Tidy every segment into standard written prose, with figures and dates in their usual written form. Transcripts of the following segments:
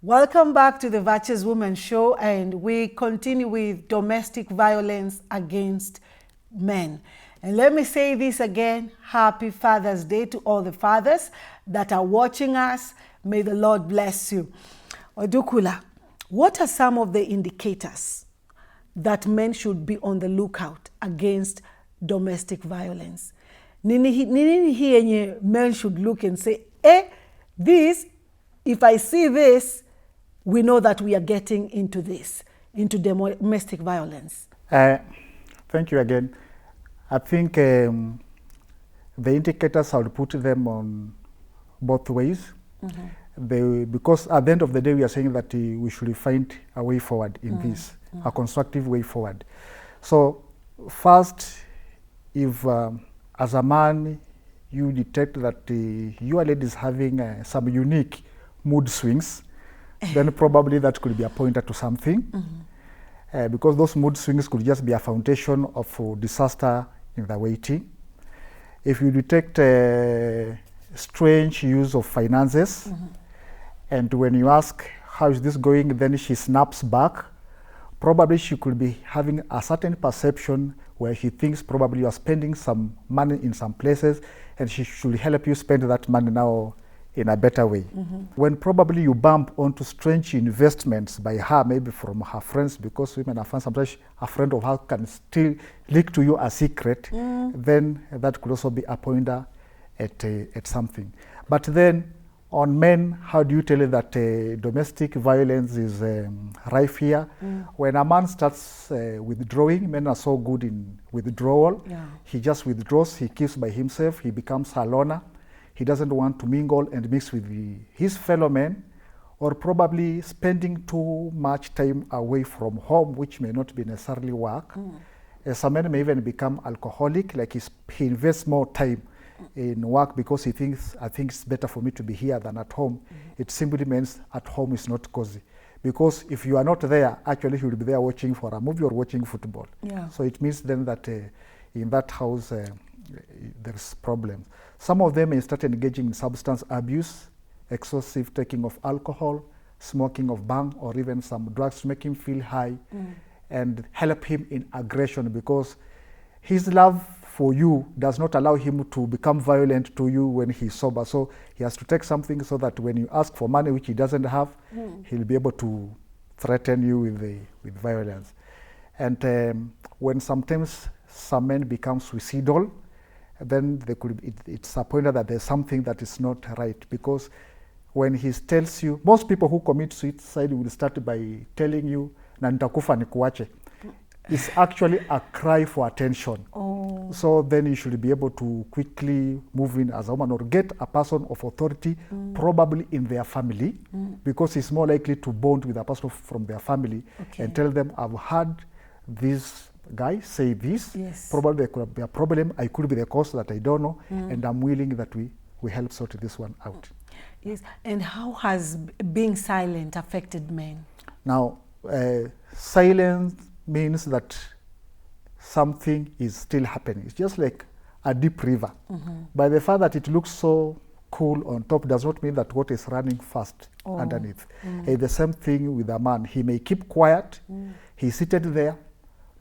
Welcome back to the Virtuous Woman Show, and we continue with domestic violence against men. And let me say this again, happy Father's Day to all the fathers that are watching us. May the Lord bless you. Odukula, what are some of the indicators that men should be on the lookout against domestic violence? Nini hii yenye men should look and say, this, if I see this, we know that we are getting into this, into domestic violence. Thank you again. I think the indicators, I would put them on both ways. Because at the end of the day, we are saying that we should find a way forward in this, a constructive way forward. So first, if as a man, you detect that your lady is having some unique mood swings, then probably that could be a pointer to something. Because those mood swings could just be a foundation of disaster in the waiting. If you detect strange use of finances, and when you ask, how is this going, then she snaps back, probably she could be having a certain perception where she thinks probably you are spending some money in some places, and she should help you spend that money now in a better way. When probably you bump onto strange investments by her, maybe from her friends, because women are fans, sometimes a friend of her can still leak to you a secret, then that could also be a pointer at something. But then on men, how do you tell that domestic violence is rife here? When a man starts withdrawing, men are so good in withdrawal. He just withdraws, he keeps by himself, he becomes a loner. He doesn't want to mingle and mix with his fellow men, or probably spending too much time away from home, which may not be necessarily work. Some men may even become alcoholic, like he invests more time in work because he thinks, I think it's better for me to be here than at home. It simply means at home is not cozy. Because if you are not there, actually he will be there watching for a movie or watching football. So it means then that in that house there's problems. Some of them may start engaging in substance abuse, excessive taking of alcohol, smoking of bang, or even some drugs to make him feel high and help him in aggression, because his love for you does not allow him to become violent to you when he's sober. So he has to take something so that when you ask for money which he doesn't have, he'll be able to threaten you with violence. And when sometimes some men become suicidal, then they it's a pointer that there's something that is not right, because when he tells you, most people who commit suicide will start by telling you, na nitakufa nikuache. It's actually a cry for attention. So then you should be able to quickly move in as a woman or get a person of authority, probably in their family, because it's more likely to bond with a person from their family and tell them, I've heard this guy say this, probably there could be a problem, I could be the cause that I don't know, and I'm willing that we help sort this one out. Yes, and how has being silent affected men? Now, silence means that something is still happening. It's just like a deep river. By the fact that it looks so cool on top does not mean that what is running fast underneath. The same thing with a man. He may keep quiet, he's seated there,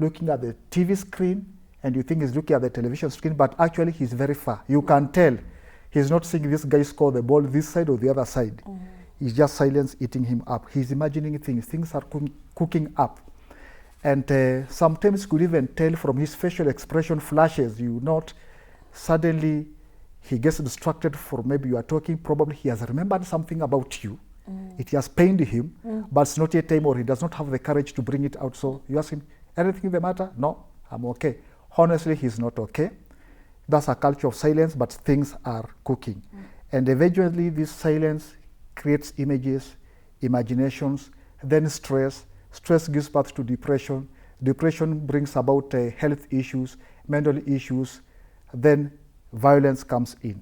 looking at the TV screen, and you think he's looking at the television screen, but actually he's very far. You can tell he's not seeing this guy score the ball this side or the other side. It's just silence eating him up. He's imagining things are cooking up. And sometimes you could even tell from his facial expression flashes, suddenly he gets distracted for maybe you are talking, probably he has remembered something about you. It has pained him, but it's not yet time, or he does not have the courage to bring it out. So you ask him, anything the matter? No, I'm okay. Honestly, he's not okay. That's a culture of silence, but things are cooking. And eventually this silence creates images, imaginations, then stress. Stress gives birth to depression. Depression brings about health issues, mental issues. Then violence comes in.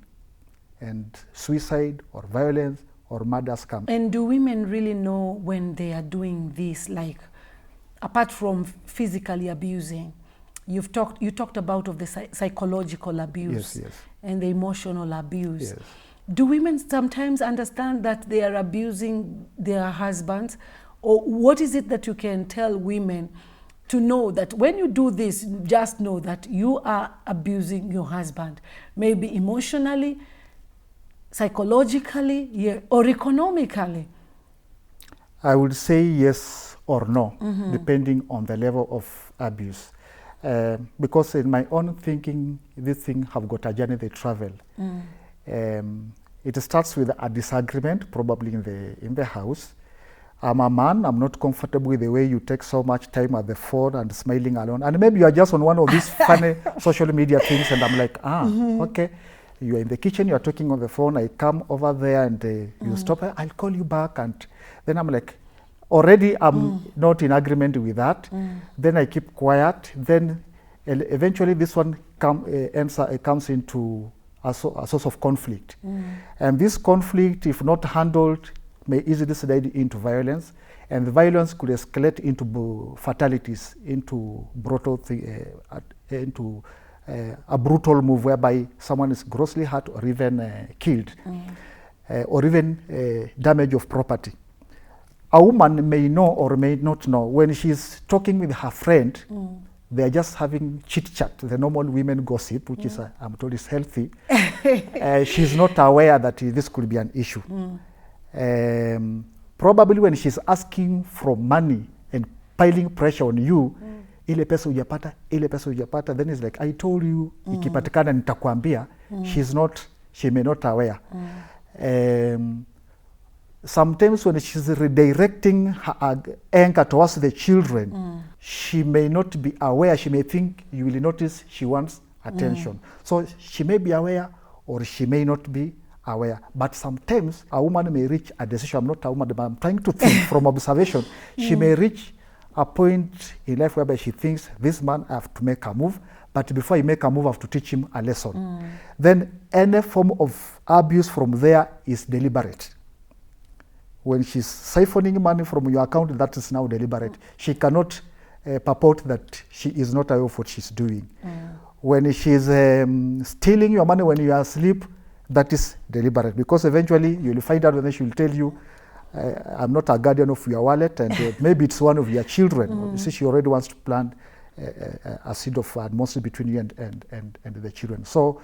And suicide or violence or murders come. And do women really know when they are doing this, like, apart from physically abusing? You talked about of the psychological abuse and the emotional abuse. Do women sometimes understand that they are abusing their husbands? Or what is it that you can tell women to know that when you do this, just know that you are abusing your husband, maybe emotionally, psychologically, or economically? I would say yes or no, depending on the level of abuse. Because in my own thinking, this thing have got a journey they travel. It starts with a disagreement, probably in the house. I'm a man, I'm not comfortable with the way you take so much time at the phone and smiling alone. And maybe you are just on one of these funny social media things, and I'm like, okay. You are in the kitchen, you are talking on the phone, I come over there and you stop, I'll call you back. And then I'm like, already I'm not in agreement with that. Then I keep quiet. Then eventually this one comes into a source of conflict. And this conflict, if not handled, may easily slide into violence. And the violence could escalate into fatalities, into brutal into a brutal move whereby someone is grossly hurt or even killed, or even damage of property. A woman may know or may not know when she's talking with her friend, they are just having chit chat, the normal women gossip, which is, I'm told, is healthy. She's not aware that this could be an issue. Probably when she's asking for money and piling pressure on you, ile pesa hujapata, then it's like, I told you, ikipatikana nitakwambia. She may not aware. Sometimes when she's redirecting her anger towards the children, she may not be aware. She may think you will notice she wants attention. So she may be aware or she may not be aware. But sometimes a woman may reach a decision. I'm not a woman, but I'm trying to think from observation. She may reach a point in life whereby she thinks, this man, I have to make a move, but before he make a move, I have to teach him a lesson. Then any form of abuse from there is deliberate. When she's siphoning money from your account, that is now deliberate. She cannot purport that she is not aware of what she's doing. When she's stealing your money when you are asleep, that is deliberate, because eventually you'll find out, and then she'll tell you, I'm not a guardian of your wallet, and maybe it's one of your children. You see, she already wants to plant a seed of animosity between you and the children. So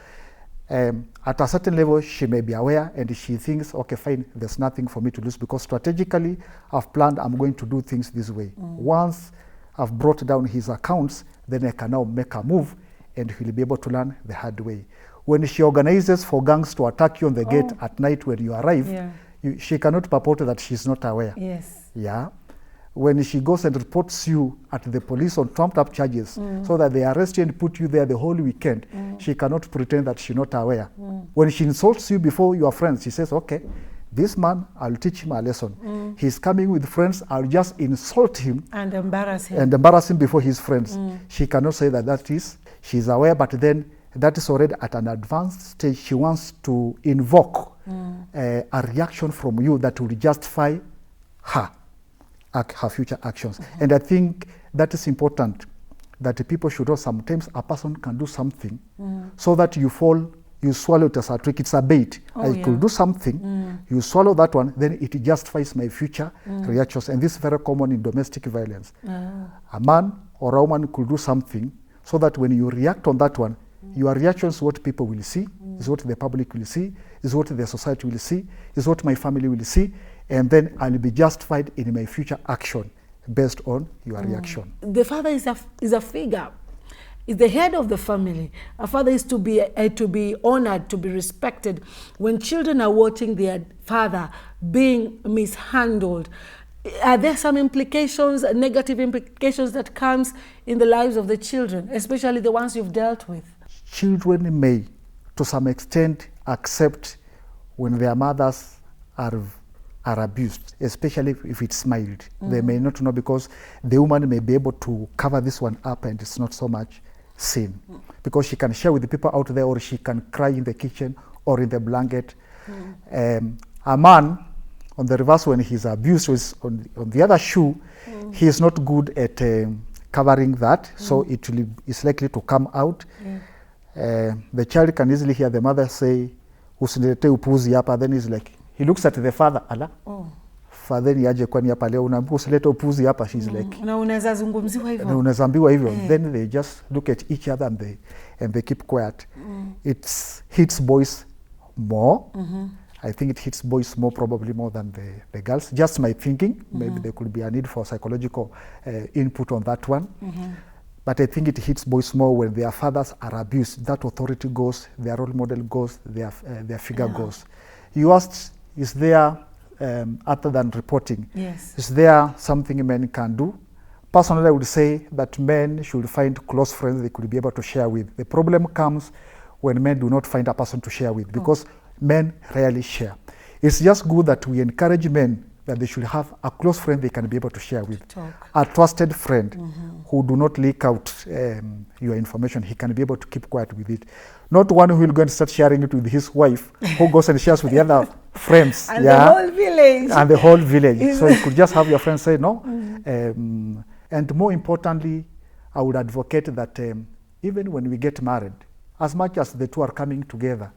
at a certain level, she may be aware, and she thinks, okay, fine, there's nothing for me to lose, because strategically I've planned, I'm going to do things this way. Once I've brought down his accounts, then I can now make a move, and he'll be able to learn the hard way. When she organizes for gangs to attack you on the gate at night when you arrive, she cannot purport that she's not aware. Yes. Yeah. When she goes and reports you at the police on trumped up charges, so that they arrest you and put you there the whole weekend, she cannot pretend that she's not aware. When she insults you before your friends, she says, okay, this man, I'll teach him a lesson. He's coming with friends, I'll just insult him. And embarrass him. And embarrass him before his friends. She cannot say that she's aware, but then that is already at an advanced stage. She wants to invoke a reaction from you that will justify her future actions. And I think that is important, that the people should know sometimes a person can do something so that you swallow it as a trick. It's a bait. I could do something, you swallow that one, then it justifies my future reactions. And this is very common in domestic violence. A man or a woman could do something so that when you react on that one, your reaction is what people will see, is what the public will see, is what the society will see, is what my family will see, and then I'll be justified in my future action based on your reaction. The father is a figure, is the head of the family. A father is to be honored, to be respected. When children are watching their father being mishandled, are there some implications, negative implications that comes in the lives of the children, especially the ones you've dealt with? Children may, to some extent, accept when their mothers are abused, especially if it's mild. They may not know, because the woman may be able to cover this one up and it's not so much seen, because she can share with the people out there, or she can cry in the kitchen or in the blanket. A man, on the reverse, when he's abused, is on the other shoe, he is not good at covering that, so it's likely to come out. The child can easily hear the mother say, usinilete upuzi hapa. Then he's like, he looks at the father, ala, father ni aje kwani hapa leo unaambiwa usilete upuzi hapa. She's like, na unaweza zungumziwa hivyo, na unaweza ambiwa hivyo. Then they just look at each other and they keep quiet. It hits boys more. I think it hits boys more, probably more than the girls. Just my thinking. Maybe there could be a need for psychological input on that one. But I think it hits boys more when their fathers are abused. That authority goes, their role model goes, their figure goes. You asked, is there, other than reporting, is there something men can do? Personally, I would say that men should find close friends they could be able to share with. The problem comes when men do not find a person to share with, because men rarely share. It's just good that we encourage men that they should have a close friend they can be able to share with. A trusted friend who do not leak out your information. He can be able to keep quiet with it. Not one who will go and start sharing it with his wife, who goes and shares with the other friends. And the whole village. And the whole village. So you could just have your friends say no. And more importantly, I would advocate that even when we get married, as much as the two are coming together,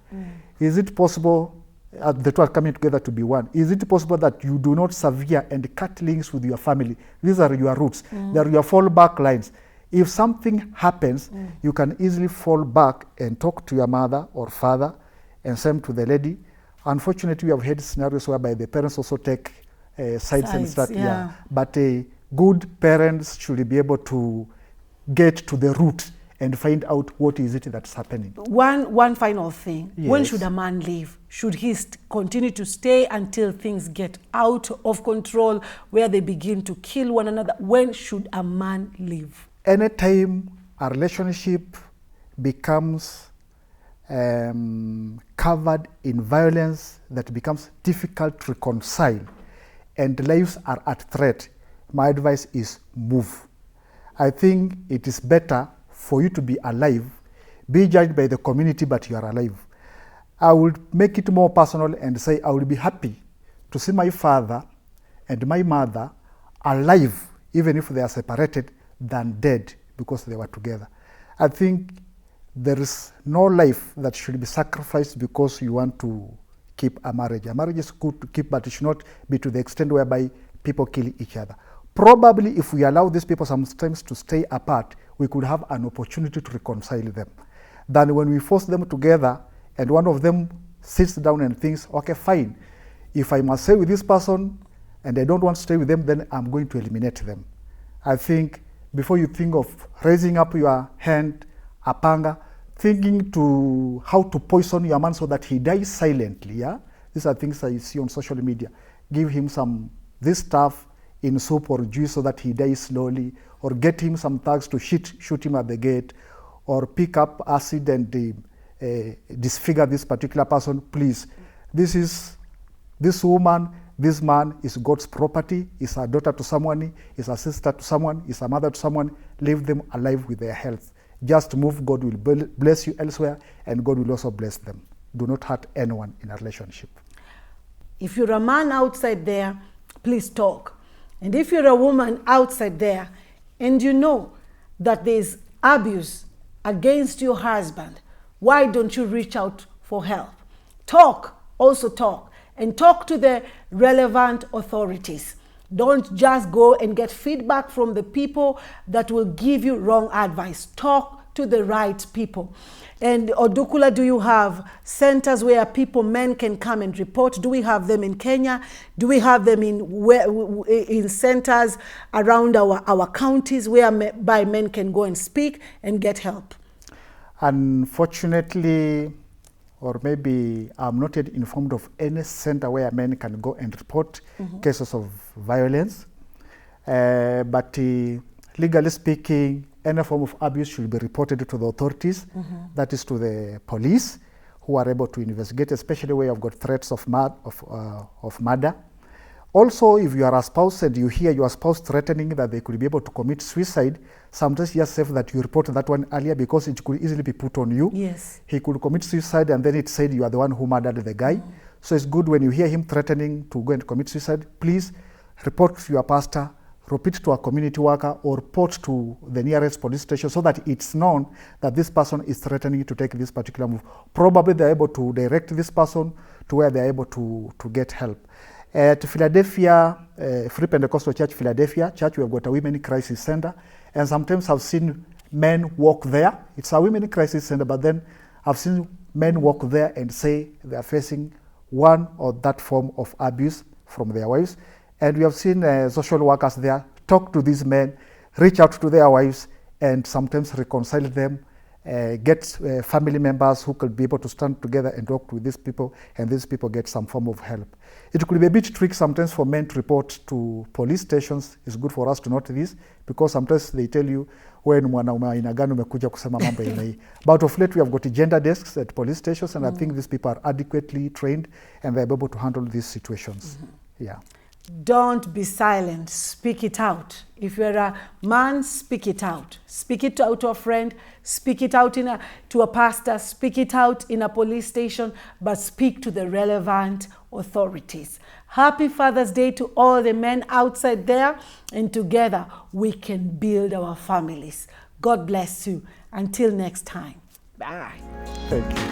is it possible, the two are coming together to be one, is it possible that you do not sever and cut links with your family? These are your roots. They are your fallback lines. If something happens, you can easily fall back and talk to your mother or father, and same to the lady. Unfortunately, we have had scenarios whereby the parents also take sides and start. But good parents should be able to get to the root and find out what is it that's happening. One final thing. When should a man leave? Should he continue to stay until things get out of control, where they begin to kill one another? When should a man leave? Anytime a relationship becomes covered in violence that becomes difficult to reconcile and lives are at threat, my advice is move. I think it is better for you to be alive, be judged by the community, but you are alive. I would make it more personal and say I would be happy to see my father and my mother alive, even if they are separated, than dead because they were together. I think there is no life that should be sacrificed because you want to keep a marriage. A marriage is good to keep, but it should not be to the extent whereby people kill each other. Probably if we allow these people sometimes to stay apart, we could have an opportunity to reconcile them. Than when we force them together and one of them sits down and thinks, okay, fine, if I must stay with this person and I don't want to stay with them, then I'm going to eliminate them. I think before you think of raising up your hand, a panga, thinking to how to poison your man so that he dies silently. These are things I see on social media. Give him this stuff in soup or juice so that he dies slowly, or get him some thugs to shoot him at the gate, or pick up acid and disfigure this particular person. Please, this woman, this man is God's property, is a daughter to someone, is a sister to someone, is a mother to someone. Leave them alive with their health. Just move, God will bless you elsewhere, and God will also bless them. Do not hurt anyone in a relationship. If you're a man outside there, please talk. And if you're a woman outside there and you know that there's abuse against your husband, why don't you reach out for help? Talk, also talk, and talk to the relevant authorities. Don't just go and get feedback from the people that will give you wrong advice. Talk to the right people. And Odukula, do you have centers where men can come and report? Do we have them in Kenya? Do we have them in centers around our counties whereby men can go and speak and get help? Unfortunately, or maybe I'm not yet informed of any center where men can go and report cases of violence. But legally speaking, any form of abuse should be reported to the authorities, that is to the police, who are able to investigate, especially where you've got threats of murder. Also, if you are a spouse and you hear your spouse threatening that they could be able to commit suicide, sometimes just safe that you report that one earlier, because it could easily be put on you. Yes. He could commit suicide and then it said you are the one who murdered the guy. So it's good when you hear him threatening to go and commit suicide, please report to your pastor, report to a community worker or report to the nearest police station so that it's known that this person is threatening to take this particular move. Probably they're able to direct this person to where they're able to get help. At Philadelphia, Free Pentecostal Church, Philadelphia Church, we have got a women crisis center, and sometimes I've seen men walk there. It's a women crisis center, but then I've seen men walk there and say they are facing one or that form of abuse from their wives. And we have seen social workers there talk to these men, reach out to their wives, and sometimes reconcile them, get family members who could be able to stand together and talk with these people, and these people get some form of help. It could be a bit tricky sometimes for men to report to police stations. It's good for us to note this, because sometimes they tell you, when mwanaume aina gani umekuja kusema mambo ya hii. But of late we have got gender desks at police stations, and I think these people are adequately trained and they're able to handle these situations. Yeah. Don't be silent. Speak it out. If you're a man, speak it out. Speak it out to a friend. Speak it out to a pastor. Speak it out in a police station. But speak to the relevant authorities. Happy Father's Day to all the men outside there. And together we can build our families. God bless you. Until next time. Bye. Thank you.